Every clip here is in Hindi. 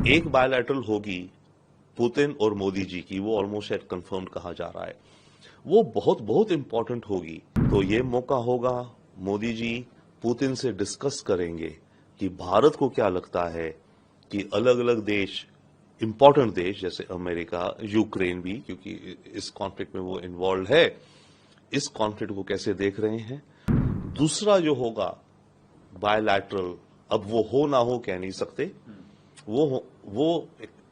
एक बायलैटरल होगी पुतिन और मोदी जी की, वो ऑलमोस्ट शायद कंफर्म्ड कहा जा रहा है। वो बहुत बहुत इंपॉर्टेंट होगी। तो ये मौका होगा, मोदी जी पुतिन से डिस्कस करेंगे कि भारत को क्या लगता है कि अलग अलग देश, इंपॉर्टेंट देश जैसे अमेरिका, यूक्रेन भी, क्योंकि इस कॉन्फ्लिक्ट में वो इन्वॉल्व है, इस कॉन्फ्लिक्ट को कैसे देख रहे हैं। दूसरा जो होगा बायलैटरल, अब वो हो ना हो कह नहीं सकते, वो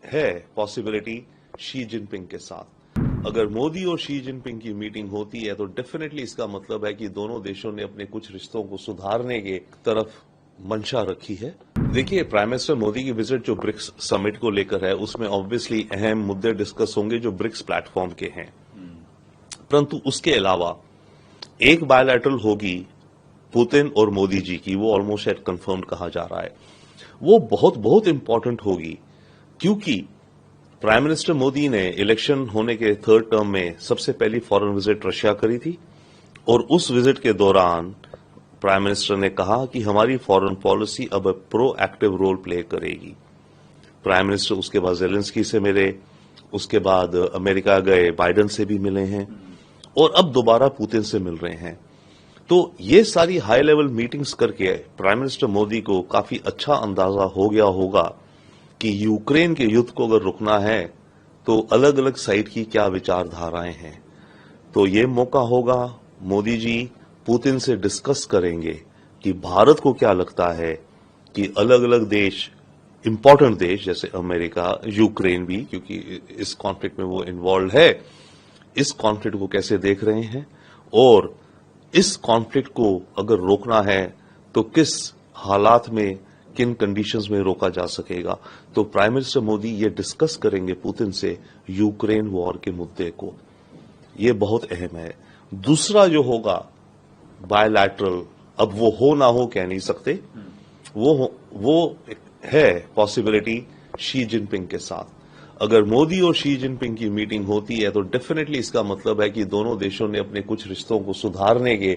है पॉसिबिलिटी शी जिनपिंग के साथ। अगर मोदी और शी जिनपिंग की मीटिंग होती है तो डेफिनेटली इसका मतलब है कि दोनों देशों ने अपने कुछ रिश्तों को सुधारने के तरफ मंशा रखी है। देखिए, प्राइम मिनिस्टर मोदी की विजिट जो ब्रिक्स समिट को लेकर है, उसमें ऑब्वियसली अहम मुद्दे डिस्कस होंगे जो ब्रिक्स प्लेटफॉर्म के हैं। परंतु उसके अलावा एक बायलैटरल होगी पुतिन और मोदी जी की, वो ऑलमोस्ट शायद कंफर्म्ड कहा जा रहा है। वो बहुत बहुत इंपॉर्टेंट होगी, क्योंकि प्राइम मिनिस्टर मोदी ने इलेक्शन होने के थर्ड टर्म में सबसे पहली फॉरेन विजिट रशिया करी थी, और उस विजिट के दौरान प्राइम मिनिस्टर ने कहा कि हमारी फॉरेन पॉलिसी अब प्रोएक्टिव रोल प्ले करेगी। प्राइम मिनिस्टर उसके बाद जेलेंस्की से मिले, उसके बाद अमेरिका गए, बाइडेन से भी मिले हैं, और अब दोबारा पुतिन से मिल रहे हैं। तो ये सारी हाई लेवल मीटिंग्स करके प्राइम मिनिस्टर मोदी को काफी अच्छा अंदाजा हो गया होगा कि यूक्रेन के युद्ध को अगर रुकना है तो अलग अलग साइड की क्या विचारधाराएं हैं। तो ये मौका होगा, मोदी जी पुतिन से डिस्कस करेंगे कि भारत को क्या लगता है कि अलग अलग देश, इंपॉर्टेंट देश जैसे अमेरिका, यूक्रेन भी, क्योंकि इस कॉन्फ्लिक्ट में वो इन्वॉल्व है, इस कॉन्फ्लिक्ट को कैसे देख रहे हैं, और इस कॉन्फ्लिक्ट को अगर रोकना है तो किस हालात में, किन कंडीशंस में रोका जा सकेगा। तो प्राइम मिनिस्टर मोदी ये डिस्कस करेंगे पुतिन से यूक्रेन वॉर के मुद्दे को। ये बहुत अहम है। दूसरा जो होगा बायलैटरल, अब वो हो ना हो कह नहीं सकते, वो है पॉसिबिलिटी शी जिनपिंग के साथ। अगर मोदी और शी जिनपिंग की मीटिंग होती है तो डेफिनेटली इसका मतलब है कि दोनों देशों ने अपने कुछ रिश्तों को सुधारने के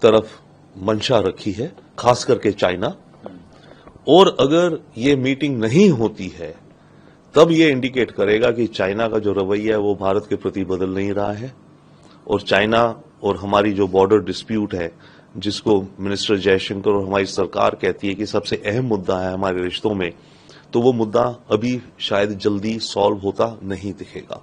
तरफ मंशा रखी है, खास करके चाइना। और अगर ये मीटिंग नहीं होती है तब ये इंडिकेट करेगा कि चाइना का जो रवैया है वो भारत के प्रति बदल नहीं रहा है, और चाइना और हमारी जो बॉर्डर डिस्प्यूट है, जिसको मिनिस्टर जयशंकर और हमारी सरकार कहती है कि सबसे अहम मुद्दा है हमारे रिश्तों में, तो वो मुद्दा अभी शायद जल्दी सॉल्व होता नहीं दिखेगा।